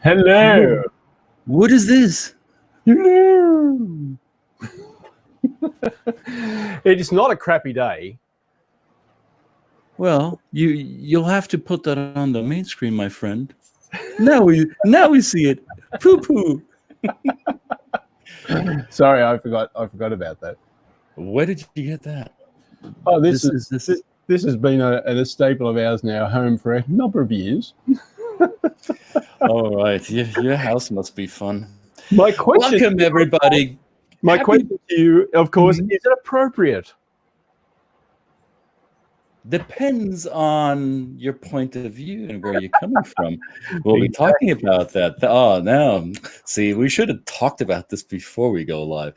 Hello. What is this? Hello. It is not a crappy day. Well, you'll have to put that on the main screen, my friend. Now we see it. Poo poo. Sorry, I forgot about that. Where did you get that? Oh, this has been a staple of ours now, home for a number of years. All right, your house must be fun. Welcome, everybody. My question to you, of course, is it appropriate? Depends on your point of view and where you're coming from. We'll be talking about that. Oh, now, see, we should have talked about this before we go live.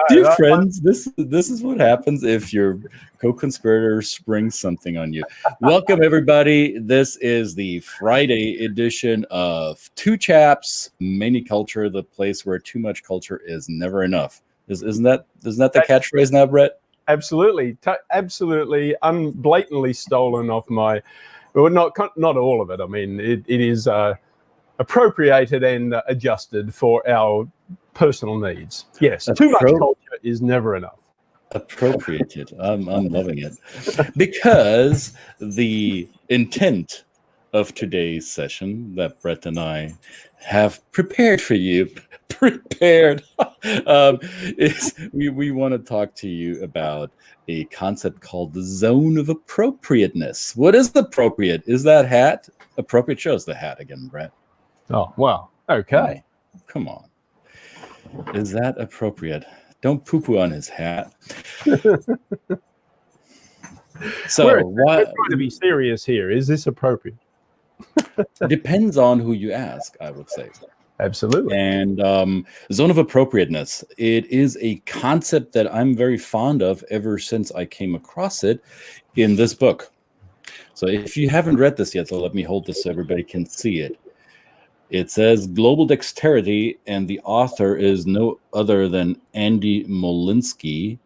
Dear friends, this is what happens if your co-conspirator springs something on you. Welcome, everybody. This is the Friday edition of Two Chaps, Many Culture, the place where too much culture is never enough. Isn't that the catchphrase now, Brett? Absolutely, blatantly stolen off my. Well, not all of it. I mean, it is appropriated and adjusted for our personal needs. Yes, too much culture is never enough. Appropriated. I'm loving it because the intent of today's session that Brett and I have prepared for you. Is we want to talk to you about a concept called the zone of appropriateness. What is appropriate? Is that hat? Appropriate shows the hat again, Brett. Oh, wow. Okay. Oh, come on. Is that appropriate? Don't poo-poo on his hat. So we're trying to be serious here. Is this appropriate? Depends on who you ask, I would say. Absolutely. And zone of appropriateness. It is a concept that I'm very fond of ever since I came across it in this book. So if you haven't read this yet, so let me hold this so everybody can see it. It says Global Dexterity, and the author is no other than Andy Molinsky.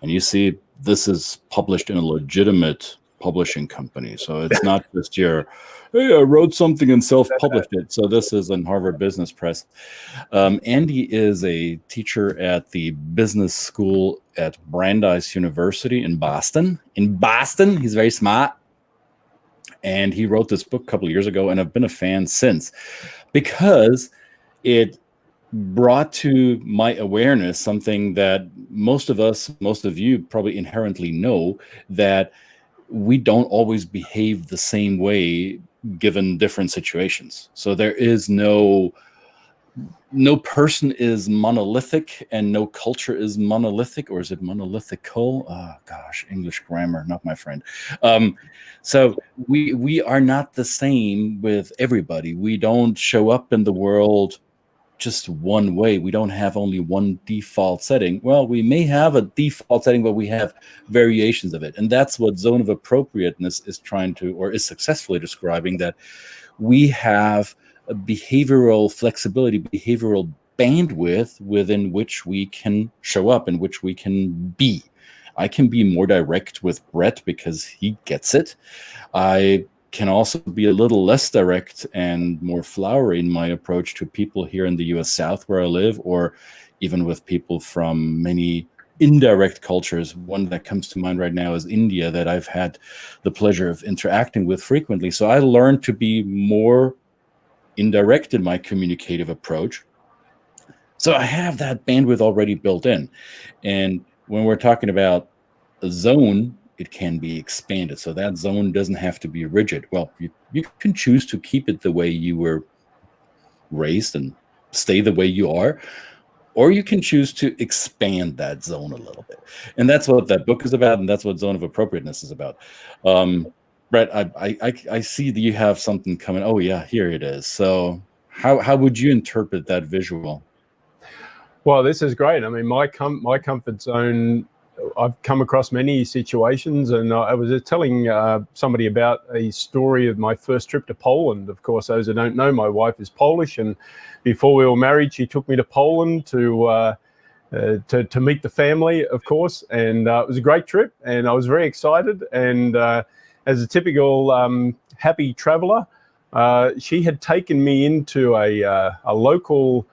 And you see, this is published in a legitimate publishing company. So it's not just your, hey, I wrote something and self-published it. So this is in Harvard Business Press. Andy is a teacher at the business school at Brandeis University in Boston. He's very smart. And he wrote this book a couple of years ago, and I've been a fan since because it brought to my awareness something that most of you probably inherently know, that we don't always behave the same way given different situations. So there is no person is monolithic and no culture is monolithic, or is it monolithical? Oh gosh, English grammar, not my friend. So we are not the same with everybody. We don't show up in the world just one way. We don't have only one default setting. Well, we may have a default setting, but we have variations of it. And that's what zone of appropriateness is trying to, or is successfully describing, that we have a behavioral flexibility, behavioral bandwidth within which we can show up, in which we can be. I can be more direct with Brett because he gets it. I can also be a little less direct and more flowery in my approach to people here in the US South where I live, or even with people from many indirect cultures. One that comes to mind right now is India, that I've had the pleasure of interacting with frequently. So I learned to be more indirect in my communicative approach. So I have that bandwidth already built in. And when we're talking about a zone, it can be expanded. So that zone doesn't have to be rigid. Well, you can choose to keep it the way you were raised and stay the way you are, or you can choose to expand that zone a little bit. And that's what that book is about, and that's what zone of appropriateness is about. Brett, I see that you have something coming. Oh yeah, here it is. So how would you interpret that visual? Well, this is great. I mean, my comfort zone I've come across many situations, and I was telling somebody about a story of my first trip to Poland. Of course, those who don't know, my wife is Polish, and before we were married, she took me to Poland to meet the family, of course, and it was a great trip, and I was very excited. And as a typical happy traveler, she had taken me into a local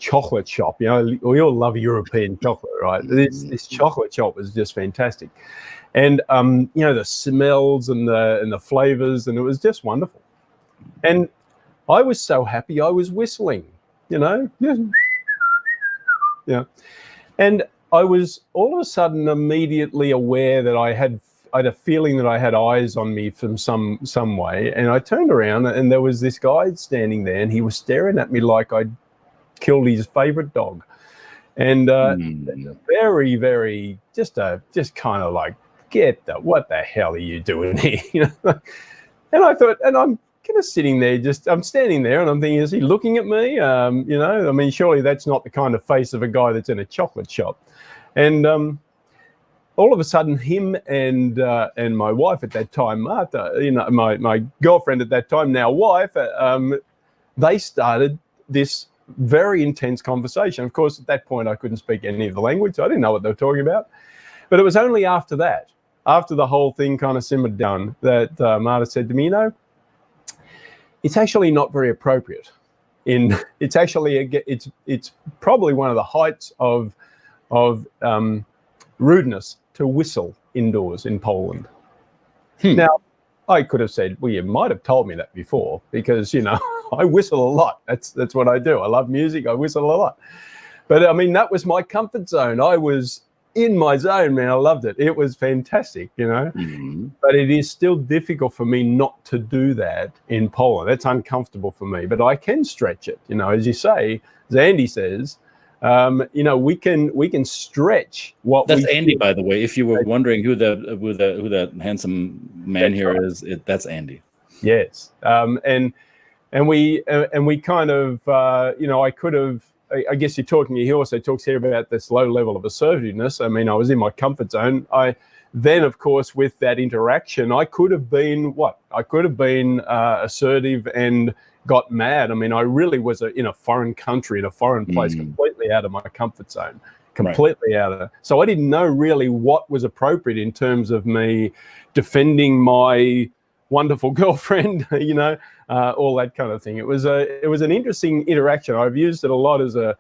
chocolate shop. We all love European chocolate, right? This chocolate shop was just fantastic, and the smells and the flavors, and it was just wonderful. And I was so happy, I was whistling, yeah. And I was all of a sudden immediately aware that I had a feeling that I had eyes on me from some way, and I turned around, and there was this guy standing there, and he was staring at me like I'd killed his favorite dog, and very, very just kind of like, what the hell are you doing here? And I thought, and I'm kind of sitting there, I'm standing there, and I'm thinking, is he looking at me? I mean, surely that's not the kind of face of a guy that's in a chocolate shop. And all of a sudden, him and my wife at that time, Martha, my girlfriend at that time, now wife, they started this very intense conversation. Of course, at that point, I couldn't speak any of the language, so I didn't know what they were talking about. But it was only after that, after the whole thing kind of simmered down, that Martha said to me, it's actually not very appropriate. It's probably one of the heights of rudeness to whistle indoors in Poland. Now, I could have said, well, you might have told me that before, because, I whistle a lot. That's what I do. I love music. I whistle a lot. But, I mean, that was my comfort zone. I was in my zone, man. I loved it. It was fantastic, But it is still difficult for me not to do that in Poland. That's uncomfortable for me. But I can stretch it, as you say, as Andy says. We can stretch what. That's Andy, by the way. If you were wondering who that handsome man here is, that's Andy. Yes, and we kind of I could have. I guess you're talking. He also talks here about this low level of assertiveness. I mean, I was in my comfort zone. Then, of course, with that interaction, I could have been assertive and got mad. I mean, I really was in a foreign country, in a foreign place, completely out of my comfort zone, completely out of it. So I didn't know really what was appropriate in terms of me defending my wonderful girlfriend, all that kind of thing. It was an interesting interaction. I've used it a lot as a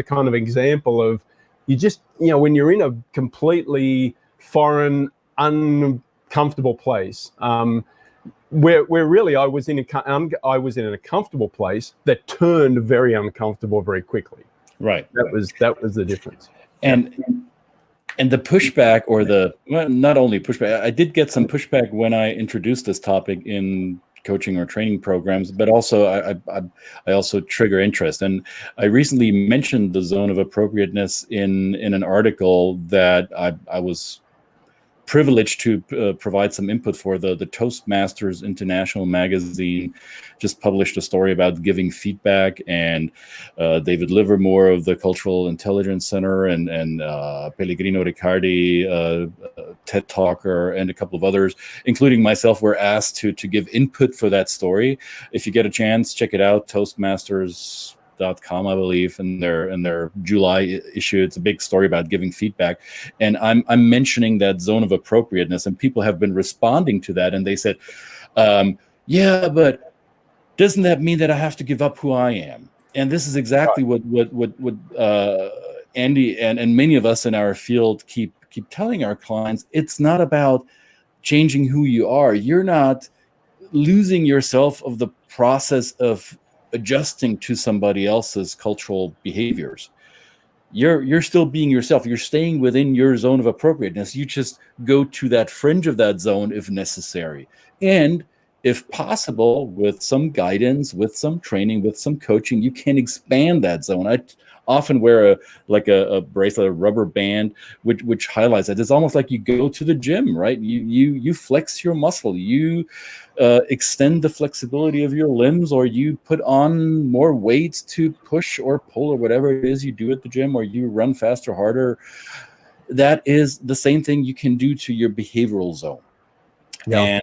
kind of example of, you just, when you're in a completely foreign, uncomfortable place, where really I was in a comfortable place that turned very uncomfortable very quickly. Right. That was the difference. And the pushback, or not only pushback, I did get some pushback when I introduced this topic in coaching or training programs, but also I also trigger interest. And I recently mentioned the zone of appropriateness in an article that I was privileged to provide some input for. The Toastmasters International magazine just published a story about giving feedback, and David Livermore of the Cultural Intelligence Center and Pellegrino Riccardi, TED Talker, and a couple of others, including myself, were asked to give input for that story. If you get a chance, check it out. Toastmasters.com, I believe, in their July issue. It's a big story about giving feedback, and I'm mentioning that zone of appropriateness, and people have been responding to that, and they said, yeah, but doesn't that mean that I have to give up who I am? And this is exactly what Andy and many of us in our field keep telling our clients. It's not about changing who you are. You're not losing yourself of the process of adjusting to somebody else's cultural behaviors. You're still being yourself. You're staying within your zone of appropriateness. You just go to that fringe of that zone if necessary. And if possible, with some guidance, with some training, with some coaching, you can expand that zone. I often wear a bracelet, a rubber band, which highlights that. It's almost like you go to the gym, right? You flex your muscle, you extend the flexibility of your limbs, or you put on more weights to push or pull or whatever it is you do at the gym, or you run faster, harder. that is the same thing you can do to your behavioral zone. Yeah.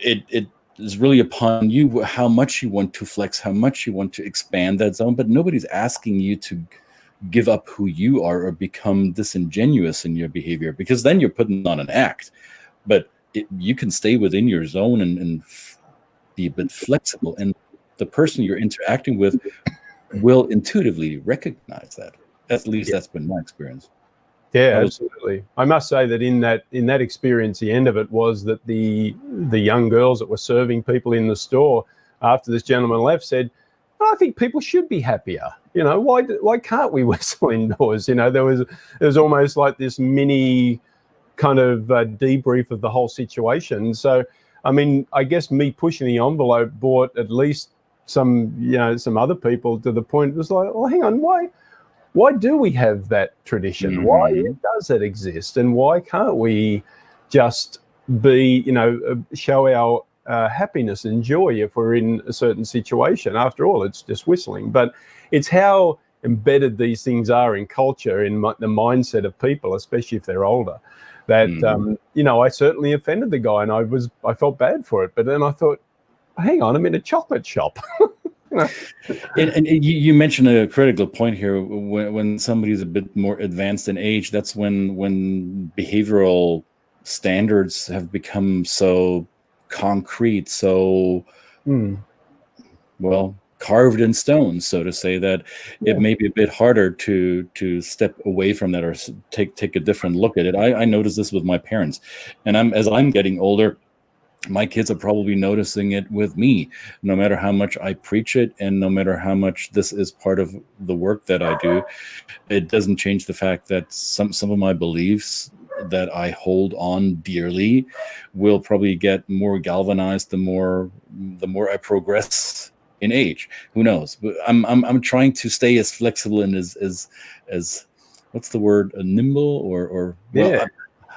And it is really upon you how much you want to flex, how much you want to expand that zone, but nobody's asking you to give up who you are or become disingenuous in your behavior, because then you're putting on an act. But you can stay within your zone and be a bit flexible, and the person you're interacting with will intuitively recognize that. At least that's been my experience. Yeah, absolutely. I must say that in that experience, the end of it was that the young girls that were serving people in the store after this gentleman left said, "I think people should be happier. You know, why can't we whistle indoors?" You know, there was almost like this mini kind of debrief of the whole situation. So, I mean, I guess me pushing the envelope brought at least some other people to the point. It was like, oh, hang on, why do we have that tradition? Mm-hmm. Why does it exist? And why can't we just be, show our happiness and joy if we're in a certain situation? After all, it's just whistling. But it's how embedded these things are in culture, in the mindset of people, especially if they're older, that, I certainly offended the guy and I felt bad for it. But then I thought, hang on, I'm in a chocolate shop. And you mentioned a critical point here. When somebody's a bit more advanced in age, that's when behavioral standards have become so concrete, so well carved in stone, so to say, that it may be a bit harder to step away from that or take a different look at it. I noticed this with my parents, and as I'm getting older, my kids are probably noticing it with me, no matter how much I preach it and no matter how much this is part of the work that I do. It doesn't change the fact that some of my beliefs that I hold on dearly will probably get more galvanized the more I progress in age. Who knows? But I'm trying to stay as flexible and as what's the word, nimble or well,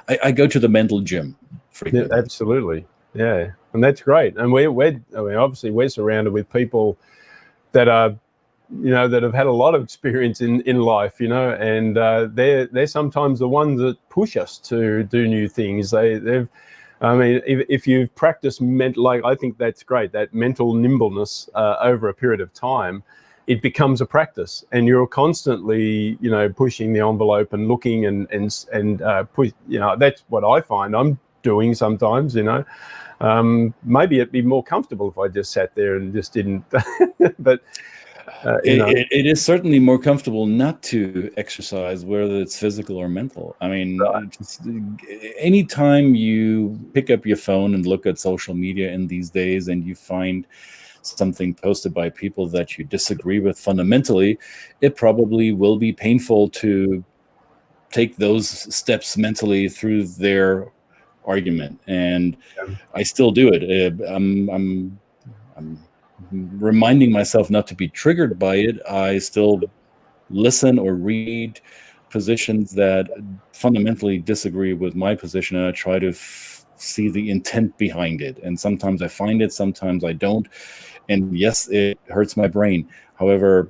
I go to the mental gym frequently. Yeah, absolutely. Yeah, and that's great. And obviously we're surrounded with people that are, that have had a lot of experience in life, and they're sometimes the ones that push us to do new things. If you've practiced I think that's great, that mental nimbleness over a period of time, it becomes a practice, and you're constantly, pushing the envelope and looking and push. That's what I find I'm doing sometimes. Maybe it'd be more comfortable if I just sat there and just didn't. But it is certainly more comfortable not to exercise, whether it's physical or mental. I mean, anytime you pick up your phone and look at social media in these days and you find something posted by people that you disagree with fundamentally, it probably will be painful to take those steps mentally through their argument. And I still do it. I'm reminding myself not to be triggered by it. I still listen or read positions that fundamentally disagree with my position, and I try to see the intent behind it. And sometimes I find it, sometimes I don't. And yes, it hurts my brain. However,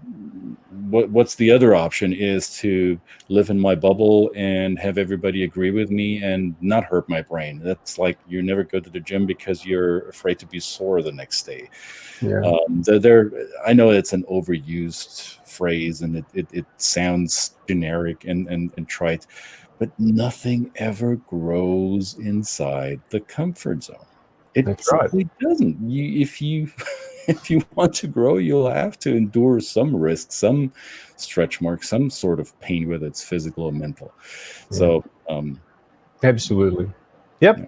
what's the other option is to live in my bubble and have everybody agree with me and not hurt my brain. That's like you never go to the gym because you're afraid to be sore the next day. I know it's an overused phrase and it sounds generic and trite, but nothing ever grows inside the comfort zone. It simply doesn't. If you want to grow, you'll have to endure some risk, some stretch marks, some sort of pain, whether it's physical or mental. So, absolutely. Yep. Yeah.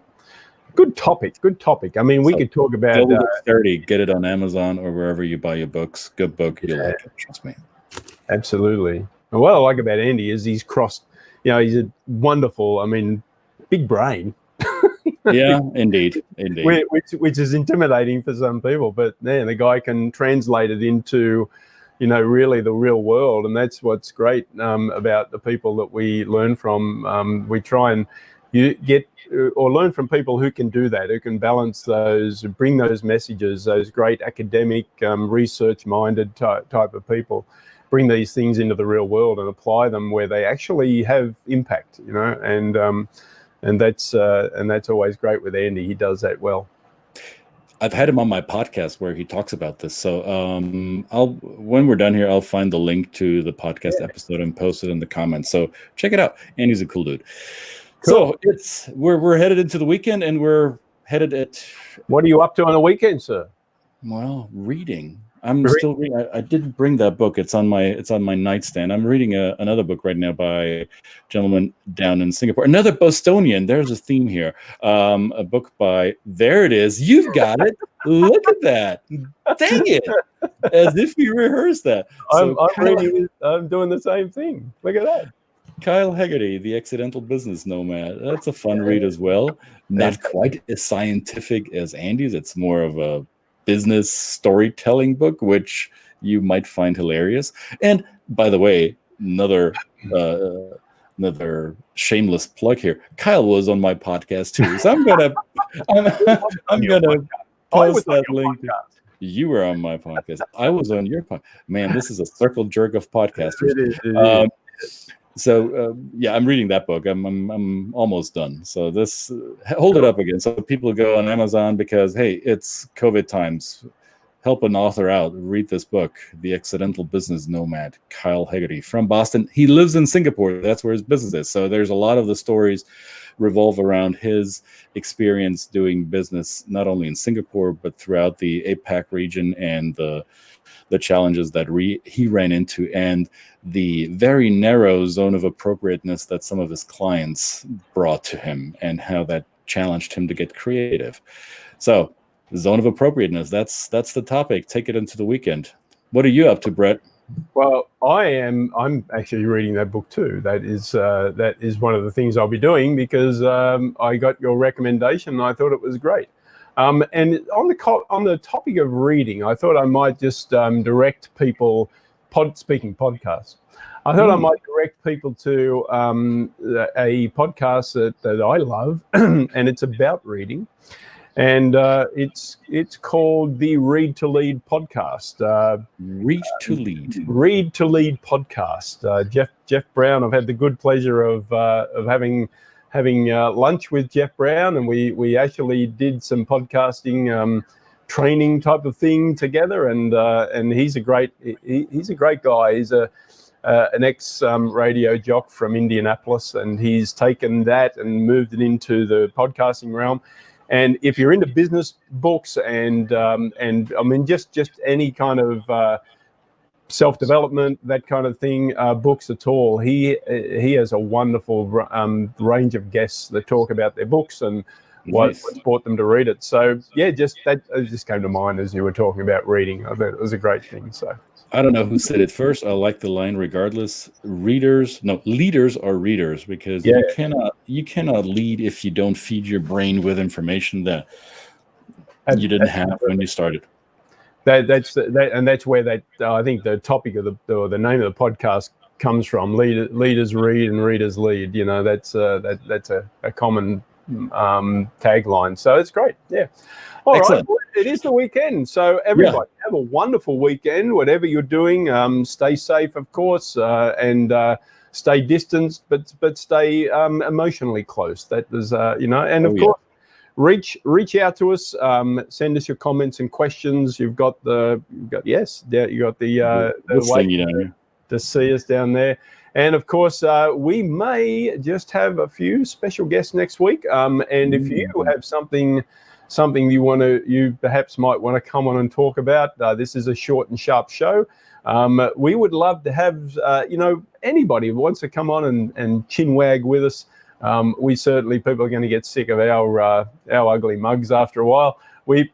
Good topic. I mean, we could talk about Global Dexterity. Get it on Amazon or wherever you buy your books. Good book. You'll like it. Trust me. Absolutely. And what I like about Andy is he's crossed, he's a wonderful, big brain. Yeah, indeed. Which is intimidating for some people, but the guy can translate it into, really the real world, and that's what's great about the people that we learn from. We try and learn from people who can do that, who can balance those, bring those messages, those great academic, research-minded type of people. bring these things into the real world and apply them where they actually have impact, you know, and that's always great with Andy. He does that well. I've had him on my podcast where he talks about this. So when we're done here, I'll find the link to the podcast episode and post it in the comments. So check it out. Andy's a cool dude. Cool. So we're headed into the weekend, and we're headed at. What are you up to on the weekend, sir? Well, reading. I'm still reading. I didn't bring that book. It's on my nightstand. I'm reading another book right now by a gentleman down in Singapore. Another Bostonian. There's a theme here. A book by. There it is. You've got it. Look at that. Dang it! As if we rehearsed that. So I'm doing the same thing. Look at that. Kyle Haggerty, The Accidental Business Nomad. That's a fun read as well. Not quite as scientific as Andy's. It's more of a business storytelling book, which you might find hilarious. And by the way, another shameless plug here. Kyle was on my podcast too, so I'm gonna post that link. You were on my podcast. I was on your podcast. Man, this is a circle jerk of podcasters. It is. So I'm reading that book. I'm almost done. So this hold it up again. So people go on Amazon because hey, it's COVID times. Help an author out. Read this book, The Accidental Business Nomad, Kyle Haggerty from Boston. He lives in Singapore. That's where his business is. So there's a lot of the stories revolve around his experience doing business not only in Singapore but throughout the APAC region and the challenges that he ran into and the very narrow zone of appropriateness that some of his clients brought to him and how that challenged him to get creative. So zone of appropriateness, that's the topic. Take it into the weekend. What are you up to, Brett? Well, I'm actually reading that book too. That is one of the things I'll be doing because I got your recommendation and I thought it was great. And on the topic of reading, I thought I might just direct people, speaking podcasts, I thought I might direct people to a podcast that I love, and it's about reading. And it's called the Read to Lead podcast. Read to Lead. Read to Lead podcast. Jeff Brown. I've had the good pleasure of having lunch with Jeff Brown, and we actually did some podcasting training type of thing together. And he's a great guy. He's an ex radio jock from Indianapolis, and he's taken that and moved it into the podcasting realm. And if you're into business books and I mean just any kind of self-development, that kind of thing, books at all, he has a wonderful range of guests that talk about their books and what brought them to read it. So yeah, it just came to mind as you were talking about reading. I thought it was a great thing. So I don't know who said it first. I like the line regardless. Leaders are readers, because you cannot lead if you don't feed your brain with information that you didn't have when you started. That's where I think the topic of the name of the podcast comes from. Leaders read and readers lead. You know, that's a common tagline. So it's great. Yeah. All Excellent. Right. It is the weekend. So everybody have a wonderful weekend, whatever you're doing. Stay safe, of course, and stay distanced, but stay emotionally close. That is, and of course, reach out to us. Send us your comments and questions. You got the way to see us down there. And of course, we may just have a few special guests next week. And if you have something you perhaps might want to come on and talk about, this is a short and sharp show. We would love to have anybody who wants to come on and chin wag with us. People are going to get sick of our ugly mugs after a while. My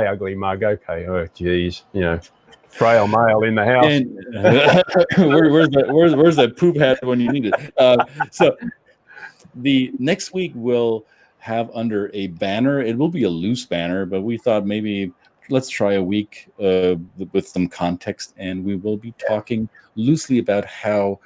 ugly mug. Okay. Oh, geez. Frail male in the house. And, where's that poop hat when you need it? So the next week we'll have under a banner. It will be a loose banner, but we thought maybe let's try a week with some context, and we will be talking loosely about how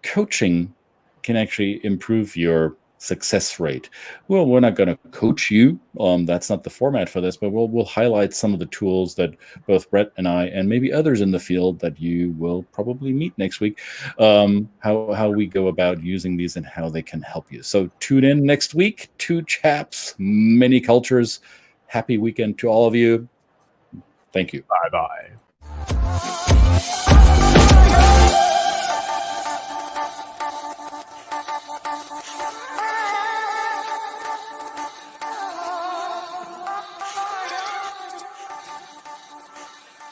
coaching can actually improve your success rate. Well, we're not going to coach you. That's not the format for this, but we'll highlight some of the tools that both Brett and I, and maybe others in the field that you will probably meet next week, how we go about using these and how they can help you. So tune in next week. 2 Chaps, many cultures. Happy weekend to all of you. Thank you. Bye-bye.